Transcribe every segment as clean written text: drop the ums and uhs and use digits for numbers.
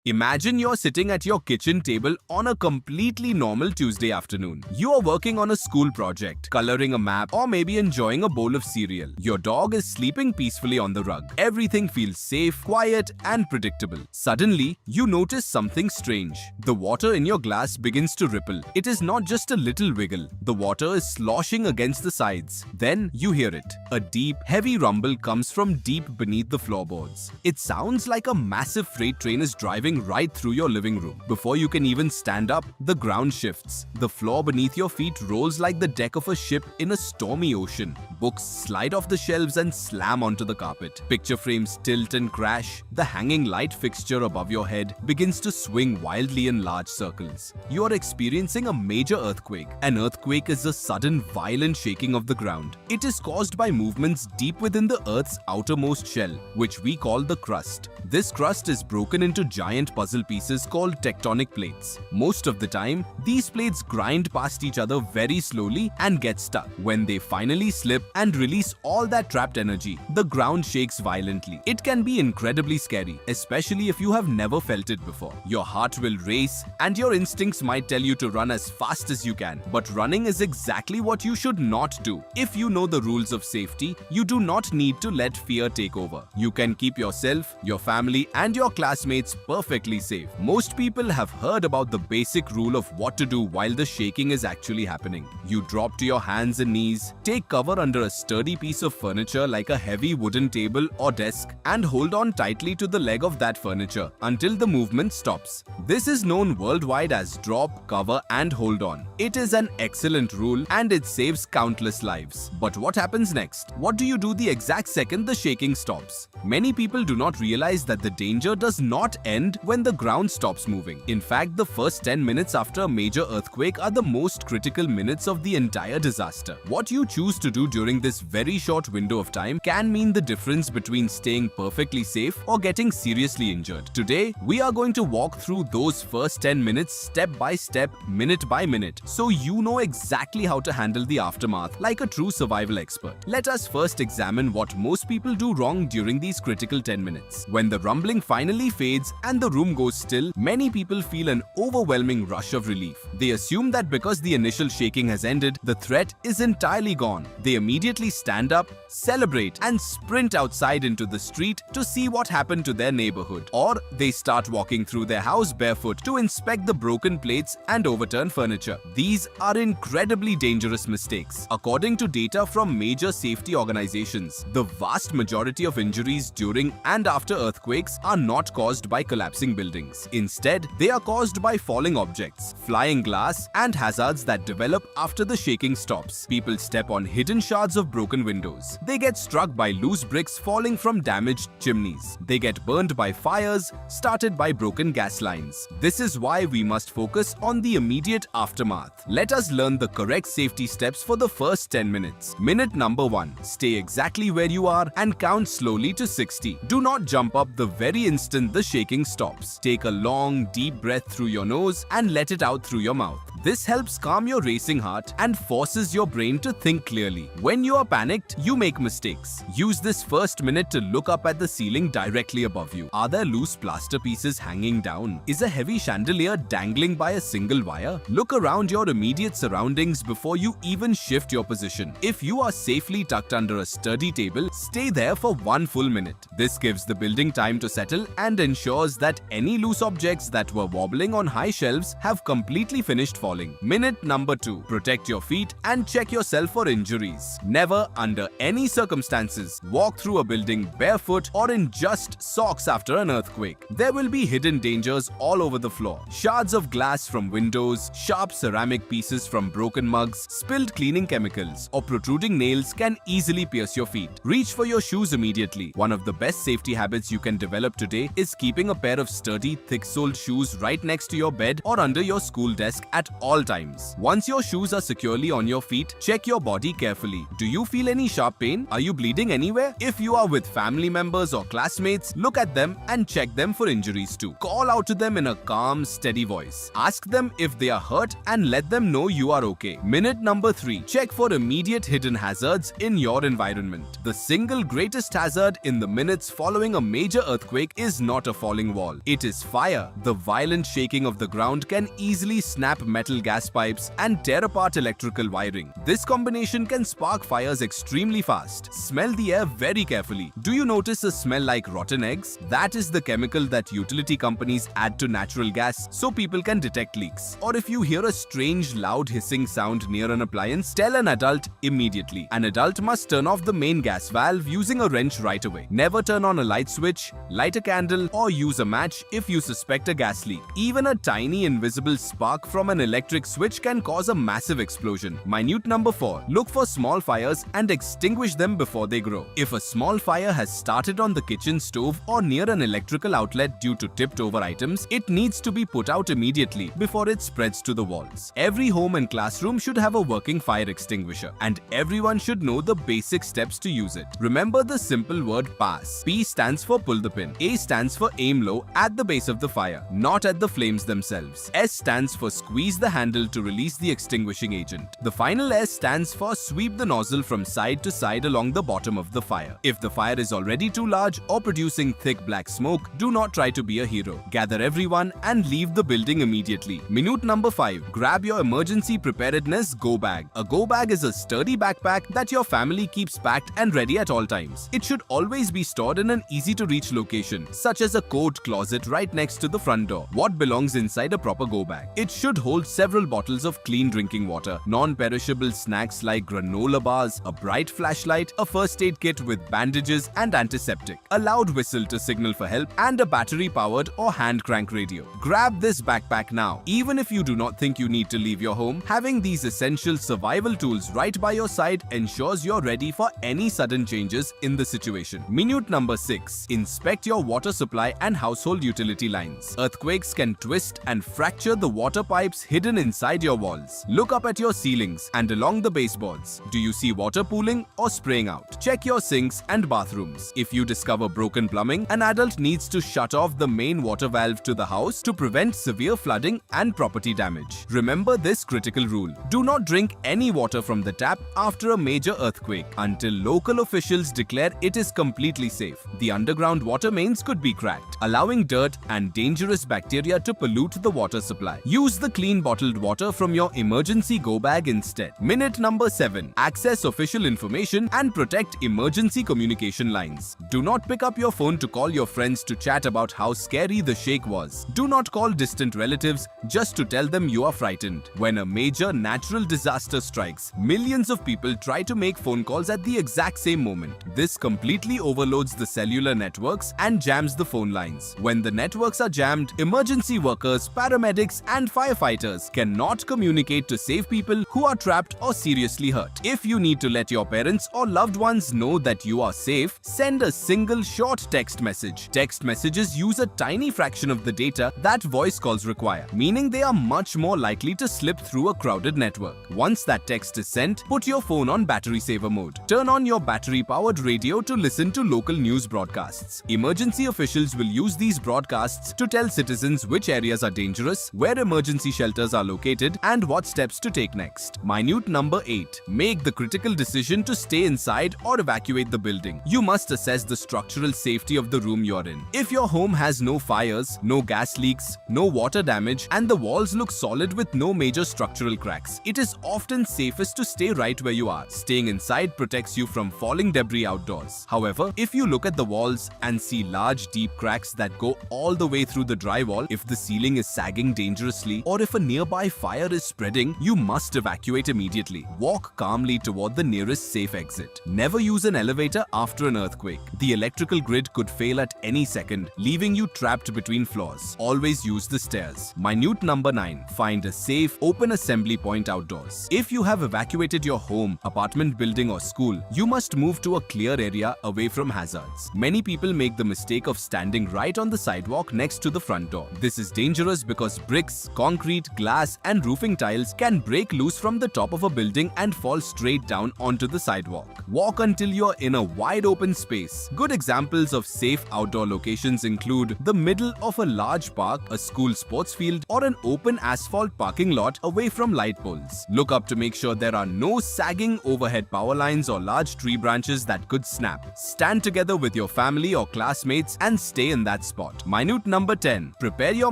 Imagine you're sitting at your kitchen table on a completely normal Tuesday afternoon. You are working on a school project, coloring a map, or maybe enjoying a bowl of cereal. Your dog is sleeping peacefully on the rug. Everything feels safe, quiet, and predictable. Suddenly, you notice something strange. The water in your glass begins to ripple. It is not just a little wiggle. The water is sloshing against the sides. Then you hear it. A deep, heavy rumble comes from deep beneath the floorboards. It sounds like a massive freight train is driving right through your living room. Before you can even stand up, the ground shifts. The floor beneath your feet rolls like the deck of a ship in a stormy ocean. Books slide off the shelves and slam onto the carpet. Picture frames tilt and crash. The hanging light fixture above your head begins to swing wildly in large circles. You are experiencing a major earthquake. An earthquake is a sudden, violent shaking of the ground. It is caused by movements deep within the Earth's outermost shell, which we call the crust. This crust is broken into giant puzzle pieces called tectonic plates. Most of the time, these plates grind past each other very slowly and get stuck. When they finally slip and release all that trapped energy, the ground shakes violently. It can be incredibly scary, especially if you have never felt it before. Your heart will race and your instincts might tell you to run as fast as you can. But running is exactly what you should not do. If you know the rules of safety, you do not need to let fear take over. You can keep yourself, your family, and your classmates perfectly safe. Most people have heard about the basic rule of what to do while the shaking is actually happening. You drop to your hands and knees, take cover under a sturdy piece of furniture like a heavy wooden table or desk, and hold on tightly to the leg of that furniture until the movement stops. This is known worldwide as drop, cover, and hold on. It is an excellent rule and it saves countless lives. But what happens next? What do you do the exact second the shaking stops? Many people do not realize that the danger does not end when the ground stops moving. In fact, the first 10 minutes after a major earthquake are the most critical minutes of the entire disaster. What you choose to do during this very short window of time can mean the difference between staying perfectly safe or getting seriously injured. Today, we are going to walk through those first 10 minutes step by step, minute by minute, so you know exactly how to handle the aftermath like a true survival expert. Let us first examine what most people do wrong during these critical 10 minutes. When the rumbling finally fades and the room goes still, many people feel an overwhelming rush of relief. They assume that because the initial shaking has ended, the threat is entirely gone. They immediately stand up, celebrate, and sprint outside into the street to see what happened to their neighborhood. Or they start walking through their house barefoot to inspect the broken plates and overturned furniture. These are incredibly dangerous mistakes. According to data from major safety organizations, the vast majority of injuries during and after earthquakes are not caused by collapsing buildings. Instead, they are caused by falling objects, flying glass, and hazards that develop after the shaking stops. People step on hidden shards of broken windows. They get struck by loose bricks falling from damaged chimneys. They get burned by fires started by broken gas lines. This is why we must focus on the immediate aftermath. Let us learn the correct safety steps for the first 10 minutes. Minute number 1. Stay exactly where you are and count slowly to 60. Do not jump up the very instant the shaking stops. Take a long, deep breath through your nose and let it out through your mouth. This helps calm your racing heart and forces your brain to think clearly. When you are panicked, you make mistakes. Use this first minute to look up at the ceiling directly above you. Are there loose plaster pieces hanging down? Is a heavy chandelier dangling by a single wire? Look around your immediate surroundings before you even shift your position. If you are safely tucked under a sturdy table, stay there for 1 full minute. This gives the building time to settle and ensures that any loose objects that were wobbling on high shelves have completely finished falling. Minute number 2. Protect your feet and check yourself for injuries. Never, under any circumstances, walk through a building barefoot or in just socks after an earthquake. There will be hidden dangers all over the floor. Shards of glass from windows, sharp ceramic pieces from broken mugs, spilled cleaning chemicals, or protruding nails can easily pierce your feet. Reach for your shoes immediately. One of the best safety habits you can develop today is keeping a pair of sturdy, thick-soled shoes right next to your bed or under your school desk at all times. Once your shoes are securely on your feet, check your body carefully. Do you feel any sharp pain? Are you bleeding anywhere? If you are with family members or classmates, look at them and check them for injuries too. Call out to them in a calm, steady voice. Ask them if they are hurt and let them know you are okay. Minute number 3. Check for immediate hidden hazards in your environment. The single greatest hazard in the minutes following a major earthquake is not a falling wall. It is fire. The violent shaking of the ground can easily snap metal gas pipes and tear apart electrical wiring. This combination can spark fires extremely fast. Smell the air very carefully. Do you notice a smell like rotten eggs? That is the chemical that utility companies add to natural gas so people can detect leaks. Or if you hear a strange loud hissing sound near an appliance, tell an adult immediately. An adult must turn off the main gas valve using a wrench right away. Never turn on a light switch, light a candle, or use a match if you suspect a gas leak. Even a tiny invisible spark from an electric switch can cause a massive explosion. Minute number 4. Look for small fires and extinguish them before they grow. If a small fire has started on the kitchen stove or near an electrical outlet due to tipped over items, it needs to be put out immediately before it spreads to the walls. Every home and classroom should have a working fire extinguisher, and everyone should know the basic steps to use it. Remember the simple word PASS. P stands for pull the pin. A stands for aim low at the base of the fire, not at the flames themselves. S stands for squeeze the handle to release the extinguishing agent. The final S stands for sweep the nozzle from side to side along the bottom of the fire. If the fire is already too large or producing thick black smoke, do not try to be a hero. Gather everyone and leave the building immediately. Minute number 5. Grab your emergency preparedness go bag. A go bag is a sturdy backpack that your family keeps packed and ready at all times. It should always be stored in an easy to reach location, such as a coat closet right next to the front door. What belongs inside a proper go bag? It should hold several bottles of clean drinking water, non-perishable snacks like granola bars, a bright flashlight, a first aid kit with bandages and antiseptic, a loud whistle to signal for help, and a battery-powered or hand crank radio. Grab this backpack now. Even if you do not think you need to leave your home, having these essential survival tools right by your side ensures you're ready for any sudden changes in the situation. Minute number 6. Inspect your water supply and household utility lines. Earthquakes can twist and fracture the water pipes hidden inside your walls. Look up at your ceilings and along the baseboards. Do you see water pooling or spraying out? Check your sinks and bathrooms. If you discover broken plumbing, an adult needs to shut off the main water valve to the house to prevent severe flooding and property damage. Remember this critical rule. Do not drink any water from the tap after a major earthquake until local officials declare it is completely safe. The underground water mains could be cracked, allowing dirt and dangerous bacteria to pollute the water supply. Use the clean bottled water from your emergency go bag instead. Minute number 7. Access official information and protect emergency communication lines. Do not pick up your phone to call your friends to chat about how scary the shake was. Do not call distant relatives just to tell them you are frightened. When a major natural disaster strikes, millions of people try to make phone calls at the exact same moment. This completely overloads the cellular networks and jams the phone lines. When the networks are jammed, emergency workers, paramedics, and firefighters cannot communicate to save people who are trapped or seriously hurt. If you need to let your parents or loved ones know that you are safe, send a single short text message. Text messages use a tiny fraction of the data that voice calls require, meaning they are much more likely to slip through a crowded network. Once that text is sent, put your phone on battery saver mode. Turn on your battery-powered radio to listen to local news broadcasts. Emergency officials will use these broadcasts to tell citizens which areas are dangerous, where emergency shelters are located, and what steps to take next. Minute number 8. Make the critical decision to stay inside or evacuate the building. You must assess the structural safety of the room you're in. If your home has no fires, no gas leaks, no water damage, and the walls look solid with no major structural cracks, it is often safest to stay right where you are. Staying inside protects you from falling debris outdoors. However, if you look at the walls and see large deep cracks that go all the way through the drywall, if the ceiling is sagging dangerously, or if a nearby fire is spreading, you must evacuate immediately. Walk calmly toward the nearest safe exit. Never use an elevator after an earthquake. The electrical grid could fail at any second, leaving you trapped between floors. Always use the stairs. Minute number 9. Find a safe, open assembly point outdoors. If you have evacuated your home, apartment building, or school, you must move to a clear area away from hazards. Many people make the mistake of standing right on the sidewalk next to the front door. This is dangerous because bricks, concrete, glass, glass and roofing tiles can break loose from the top of a building and fall straight down onto the sidewalk. Walk until you're in a wide open space. Good examples of safe outdoor locations include the middle of a large park, a school sports field, or an open asphalt parking lot away from light poles. Look up to make sure there are no sagging overhead power lines or large tree branches that could snap. Stand together with your family or classmates and stay in that spot. Minute number 10. Prepare your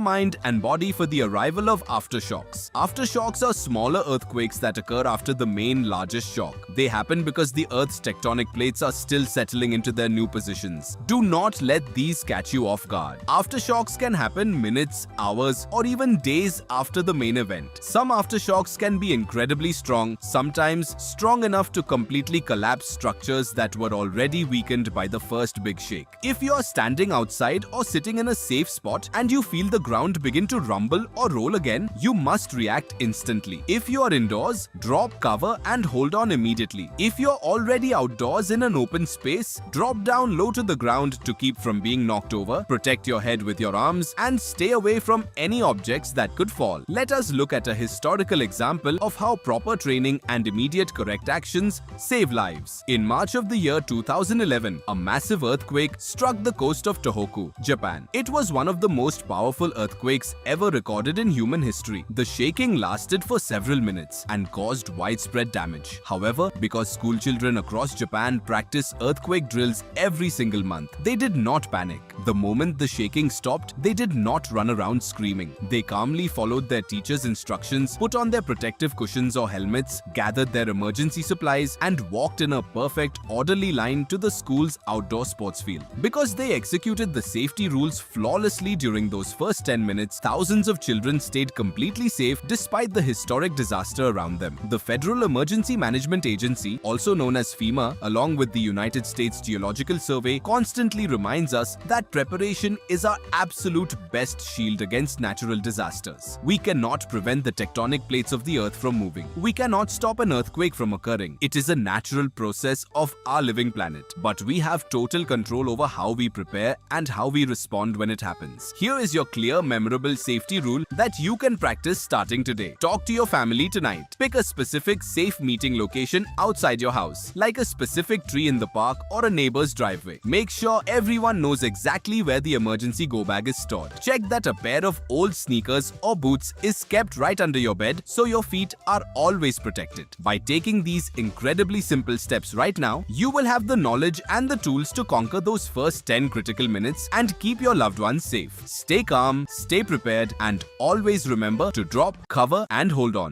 mind and body for the arrival of aftershocks. Aftershocks are smaller earthquakes that occur after the main largest shock. They happen because the Earth's tectonic plates are still settling into their new positions. Do not let these catch you off guard. Aftershocks can happen minutes, hours, or even days after the main event. Some aftershocks can be incredibly strong, sometimes strong enough to completely collapse structures that were already weakened by the first big shake. If you are standing outside or sitting in a safe spot and you feel the ground begin to rumble or roll again, you must react instantly. If you are indoors, drop, cover, and hold on immediately. If you're already outdoors in an open space, drop down low to the ground to keep from being knocked over, protect your head with your arms, and stay away from any objects that could fall. Let us look at a historical example of how proper training and immediate correct actions save lives. In March of the year 2011, a massive earthquake struck the coast of Tohoku, Japan. It was one of the most powerful earthquakes ever recorded in human history. The shaking lasted for several minutes and caused widespread damage. However, because school children across Japan practice earthquake drills every single month, they did not panic. The moment the shaking stopped, they did not run around screaming. They calmly followed their teachers' instructions, put on their protective cushions or helmets, gathered their emergency supplies, and walked in a perfect, orderly line to the school's outdoor sports field. Because they executed the safety rules flawlessly during those first 10 minutes, thousands of children stayed completely safe despite the historic disaster around them. The Federal Emergency Management Agency, also known as FEMA, along with the United States Geological Survey, constantly reminds us that preparation is our absolute best shield against natural disasters. We cannot prevent the tectonic plates of the earth from moving. We cannot stop an earthquake from occurring. It is a natural process of our living planet. But we have total control over how we prepare and how we respond when it happens. Here is your clear, memorable safety rule that you can practice starting today. Talk to your family tonight. Pick a specific safe meeting location outside your house, like a specific tree in the park or a neighbor's driveway. Make sure everyone knows exactly where the emergency go bag is stored. Check that a pair of old sneakers or boots is kept right under your bed so your feet are always protected. By taking these incredibly simple steps right now, you will have the knowledge and the tools to conquer those first 10 critical minutes and keep your loved ones safe. Stay calm, stay prepared, and always remember to drop, cover, and hold on.